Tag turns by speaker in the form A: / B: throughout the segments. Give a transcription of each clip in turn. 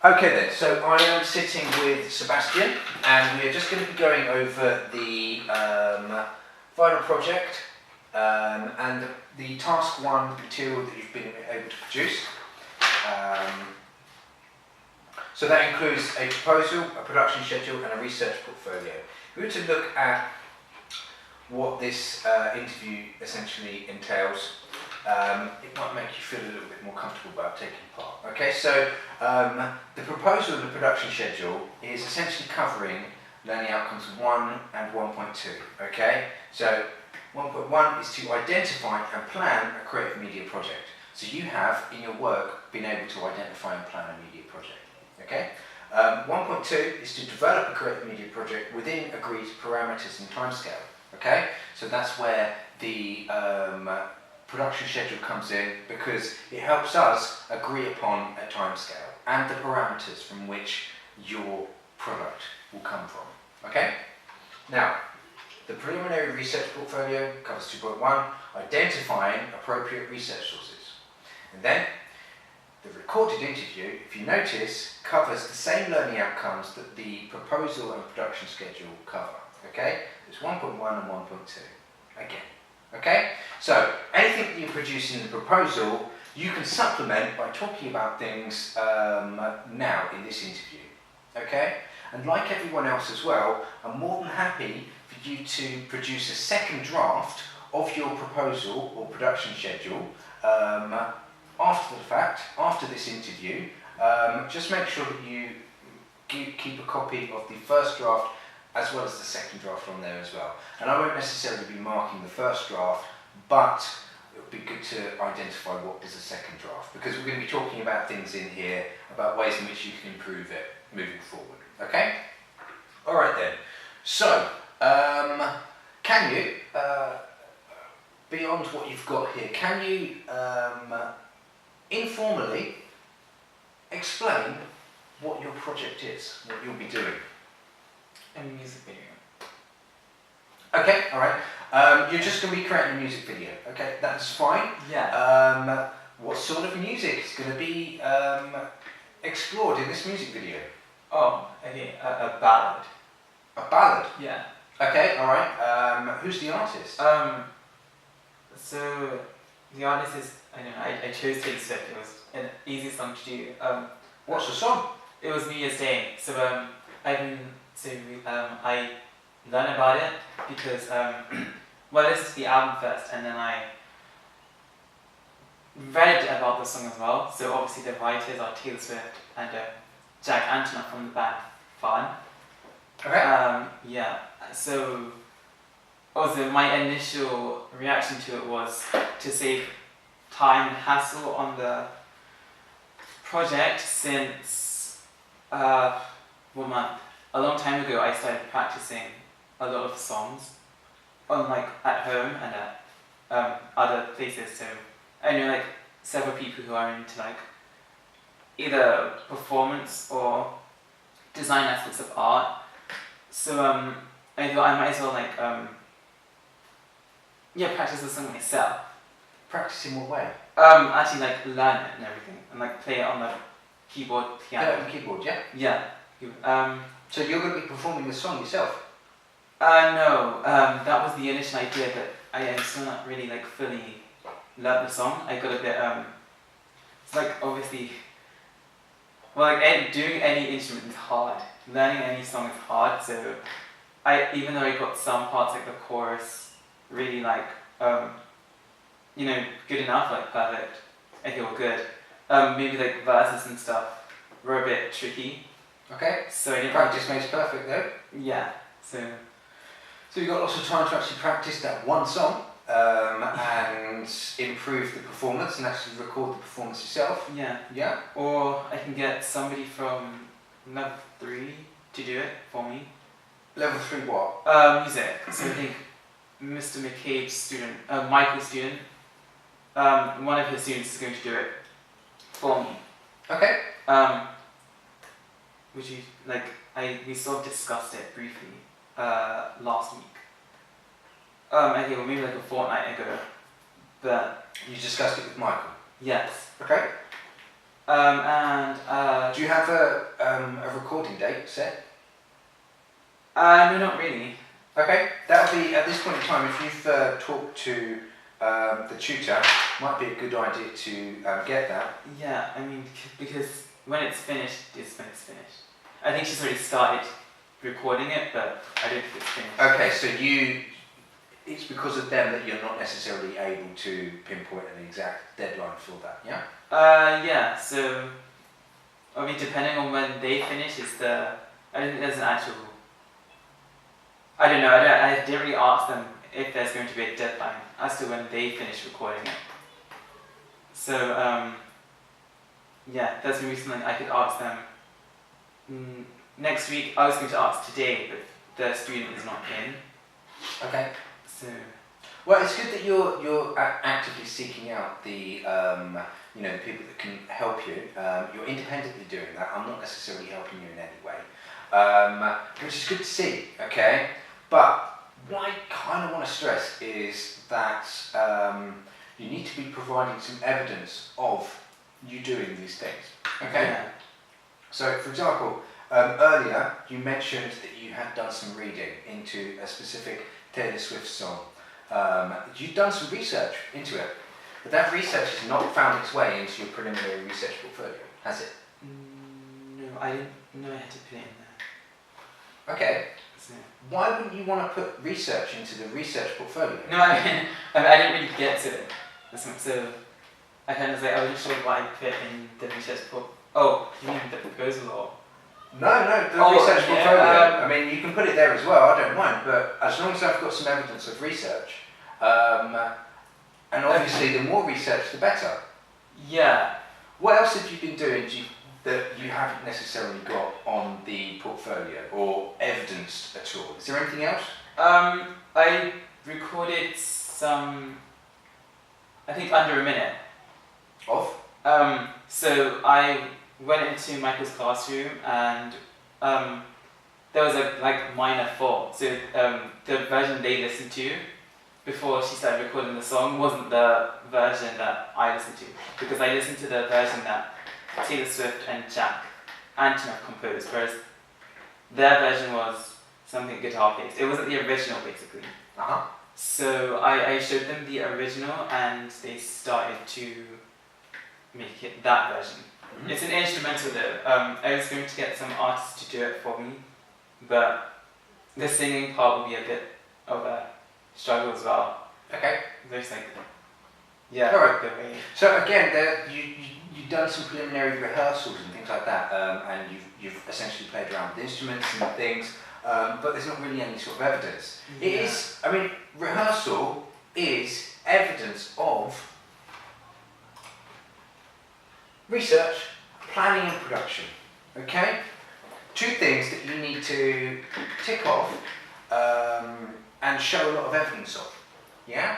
A: Okay then, so I am sitting with Sebastian and we are just going to be going over the final project and the task 1 material that you've been able to produce. So that includes a proposal, a production schedule and a research portfolio. If we were to look at what this interview essentially entails, it might make you feel a little bit more comfortable about taking part. Okay, so the proposal of the production schedule is essentially covering learning outcomes 1 and 1.2. Okay, so 1.1 is to identify and plan a creative media project. So you have in your work been able to identify and plan a media project. Okay, 1.2 is to develop a creative media project within agreed parameters and timescale. Okay, so that's where the production schedule comes in, because it helps us agree upon a timescale and the parameters from which your product will come from. Okay? Now, the preliminary research portfolio covers 2.1, identifying appropriate research sources. And then, the recorded interview, if you notice, covers the same learning outcomes that the proposal and production schedule cover. Okay? It's 1.1 and 1.2. Again. Okay? So, anything that you produce in the proposal, you can supplement by talking about things now in this interview. Okay? And like everyone else as well, I'm more than happy for you to produce a second draft of your proposal or production schedule after the fact, after this interview. Just make sure that you keep a copy of the first draft as well as the second draft on there as well. And I won't necessarily be marking the first draft, but it would be good to identify what is the second draft, because we're going to be talking about things in here, about ways in which you can improve it moving forward. Okay? Alright then. So, can you, beyond what you've got here, can you informally explain what your project is, what you'll be doing?
B: A music video.
A: Okay, alright. You're just going to be creating a music video. Okay, that's fine.
B: Yeah.
A: What sort of music is going to be explored in this music video?
B: Oh, okay, a ballad.
A: A ballad?
B: Yeah.
A: Okay, alright. Who's the artist?
B: So the artist is, I don't know, I chose Taylor Swift. It was an easy song to do.
A: What's the song?
B: It was New Year's Day. So I learned about it because well, I listened to the album first, and then I read about the song as well. So obviously the writers are Taylor Swift and Jack Antonoff from the band Fun.
A: Okay.
B: Yeah. So also my initial reaction to it was to save time and hassle on the project, since 1 month. A long time ago, I started practicing a lot of songs, like at home and at other places. So I know like several people who are into like either performance or design aspects of art. So I thought I might as well like practice the song myself.
A: Practice in what way?
B: Actually like learn it and everything, and like play it on the keyboard, piano.
A: Yeah, on the keyboard, yeah?
B: Yeah.
A: So you're going to be performing the song yourself?
B: No, that was the initial idea, but I am still not really like fully learned the song. I got a bit, it's like obviously, well, like doing any instrument is hard. Learning any song is hard, so even though I got some parts like the chorus really like, good enough, like perfect, I feel good. Maybe like verses and stuff were a bit tricky.
A: Okay.
B: So I didn't
A: Practice makes perfect though.
B: Yeah. So
A: you've got lots of time to actually practice that one song and improve the performance and actually record the performance yourself.
B: Yeah.
A: Yeah.
B: Or I can get somebody from level 3 to do it for me.
A: Level 3 what?
B: Music. So I think Mr. McCabe's student, Michael's student, one of his students is going to do it for me.
A: Okay.
B: Which we sort of discussed it briefly last week. Okay, well maybe like a fortnight ago, but
A: You discussed it with Michael?
B: yes.
A: Okay.
B: And
A: Do you have a recording date set?
B: no, not really.
A: Okay, that'll be at this point in time. If you've talked to the tutor, might be a good idea to get that.
B: Yeah, I mean, because when it's finished, it's when it's finished. I think she's already started recording it, but I don't think it's finished.
A: Okay, so it's because of them that you're not necessarily able to pinpoint an exact deadline for that, yeah?
B: Yeah, so, I mean, depending on when they finish, I don't think there's an actual, I don't know, I didn't really ask them if there's going to be a deadline as to when they finish recording it. So, yeah, that's the reason I could ask them. Next week, I was going to ask today, but the student is not in.
A: Okay.
B: So,
A: well, it's good that you're actively seeking out the the people that can help you. You're independently doing that. I'm not necessarily helping you in any way, which is good to see. Okay, but what I kind of want to stress is that you need to be providing some evidence of you doing these things. Okay.
B: yeah.
A: So, for example, earlier you mentioned that you had done some reading into a specific Taylor Swift song. You've done some research into it, but that research has not found its way into your preliminary research portfolio, has it?
B: No, I didn't know I had to put it in there.
A: Okay.
B: So.
A: Why wouldn't you want to put research into the research portfolio?
B: No, I mean, I didn't really get to it. So, I kind of was like, I wasn't sure what I put in the research portfolio. Oh, you mean the proposal or?
A: No, the research portfolio. I mean, you can put it there as well, I don't mind, but as long as I've got some evidence of research, and obviously the more research the better.
B: Yeah.
A: What else have you been doing that you haven't necessarily got on the portfolio or evidenced at all? Is there anything else?
B: I recorded some, I think under a minute.
A: Of?
B: So I went into Michael's classroom and there was a minor fault. So the version they listened to before she started recording the song wasn't the version that I listened to, because I listened to the version that Taylor Swift and Jack Antonoff composed, whereas their version was something guitar based. It wasn't the original, basically.
A: Uh-huh.
B: So I showed them the original and they started to make it that version.
A: Mm-hmm.
B: It's an instrumental though. I was going to get some artists to do it for me, but the singing part will be a bit of a struggle as well.
A: Okay.
B: There's yeah.
A: All right.
B: The way.
A: So again, you've done some preliminary rehearsals and things like that, and you've essentially played around with instruments and things, but there's not really any sort of evidence.
B: Yeah.
A: It is, I mean, rehearsal is evidence of research, planning and production, okay? Two things that you need to tick off and show a lot of evidence of, yeah?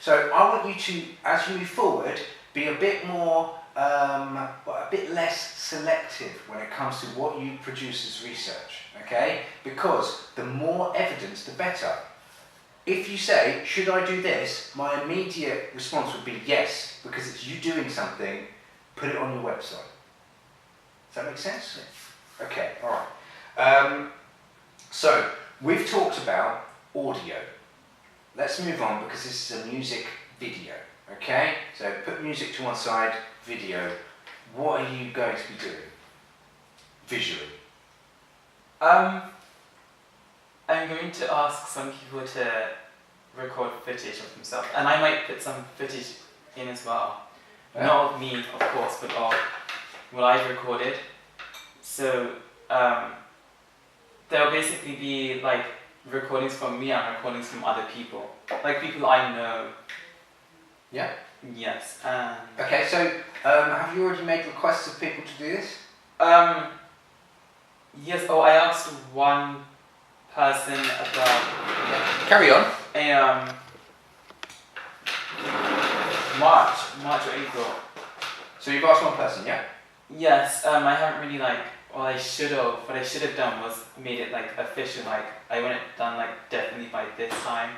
A: So I want you to, as you move forward, be a bit more, a bit less selective when it comes to what you produce as research, okay? Because the more evidence, the better. If you say, should I do this? My immediate response would be yes, because it's you doing something, put it on your website. Does that make sense? Okay, alright. So, we've talked about audio. Let's move on because this is a music video, okay? So put music to one side, video. What are you going to be doing visually?
B: I'm going to ask some people to record footage of themselves, and I might put some footage in as well.
A: Yeah.
B: Not of me, of course, but of what I've recorded. So there'll basically be recordings from me and recordings from other people, people I know.
A: Yeah.
B: Yes.
A: Okay, so have you already made requests of people to do this?
B: Yes. Oh, I asked one person about
A: Carry on.
B: a March or April.
A: So you've asked one person, yeah?
B: Yes. I haven't really Well, I should have. What I should have done was made it official. I want it done definitely by this time.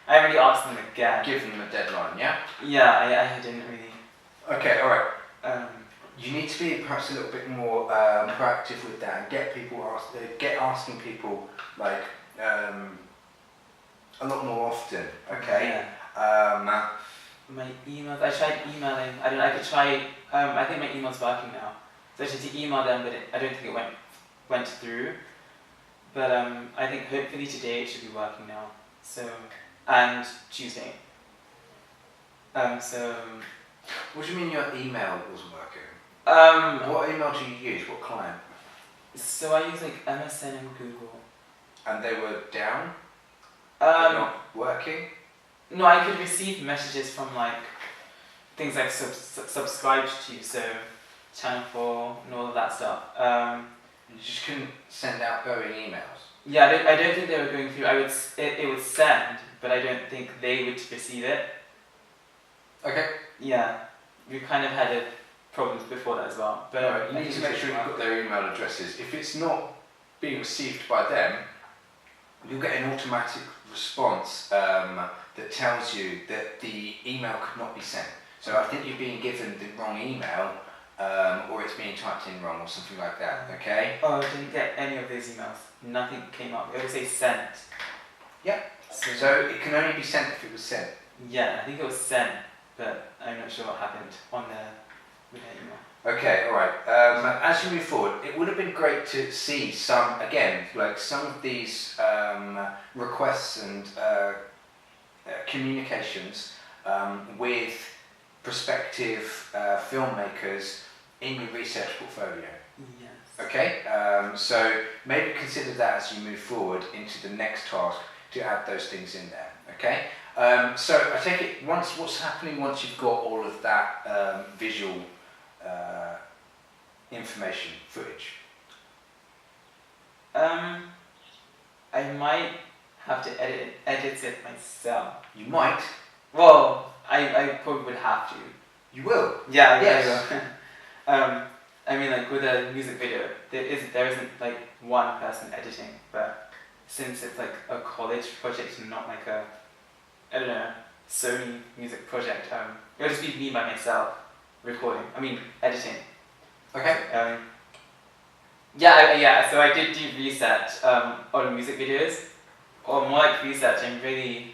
B: I already asked them again.
A: Give them a deadline, yeah?
B: Yeah, I didn't really.
A: Okay, alright. You need to be perhaps a little bit more proactive with that and get asking people like a lot more often. Okay.
B: Yeah. My emails. I tried emailing. I don't know. I could try. I think my email's working now. So I tried to email them, but I don't think it went through. But I think hopefully today it should be working now. So and Tuesday. So.
A: What do you mean your email wasn't working? What email do you use? What client?
B: So I use like MSN and Google.
A: And they were down? They're not working?
B: No, I could receive messages from like things like subscribed to, so Channel 4 and all of that stuff.
A: You just couldn't send outgoing emails?
B: Yeah, I don't think they were going through. It would send, but I don't think they would receive it.
A: Okay.
B: Yeah, we kind of had problems before that as well. But
A: right, you need to make sure you've got their email addresses. If it's not being received by them, you'll get an automatic response that tells you that the email could not be sent. So I think you're being given the wrong email, or it's being typed in wrong or something like that, okay?
B: Oh, I didn't get any of those emails. Nothing came up. It would say sent.
A: Yeah. So it can only be sent if it was sent.
B: Yeah, I think it was sent, but I'm not sure what happened on with that email.
A: Okay, alright. As you move forward, it would have been great to see some of these requests and communications with prospective filmmakers in your research portfolio.
B: Yes.
A: Okay, so maybe consider that as you move forward into the next task to add those things in there. Okay, so I take it what's happening once you've got all of that visual information footage?
B: I might have to edit it myself.
A: You might.
B: Well, I probably would have to.
A: You will.
B: Yeah.
A: Yes.
B: I will. I mean, like with a music video, there isn't like one person editing, but since it's like a college project and not like a, I don't know, Sony music project, it'll just be me by myself recording. I mean, editing.
A: Okay.
B: Yeah. So I did do research on music videos, or more like research. I'm really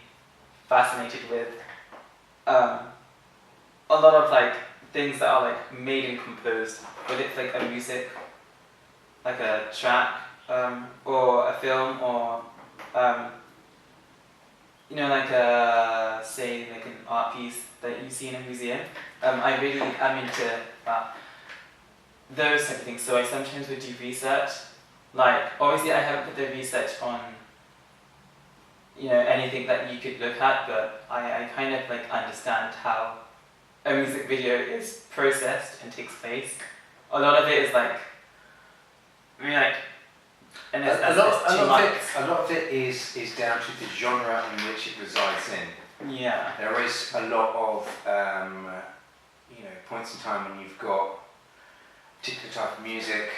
B: fascinated with a lot of like things that are like made and composed, whether it's like a music, like a track, or a film, or like say like an art piece that you see in a museum. I really am into those type of things. So I sometimes would do research. Like obviously I haven't put the research on anything that you could look at, but I kind of like understand how a music video is processed and takes place. A lot of it is like, I mean like, and
A: a lot of it is down to the genre in which it resides in.
B: Yeah.
A: There is a lot of points in time when you've got a particular type of music,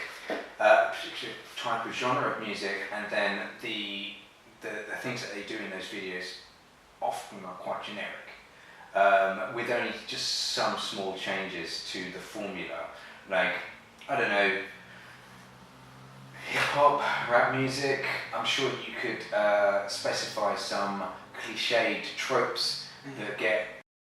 A: a particular type of genre of music, and then the things that they do in those videos often are quite generic, with only just some small changes to the formula. Like, I don't know, hip-hop, rap music, I'm sure you could specify some cliched tropes that get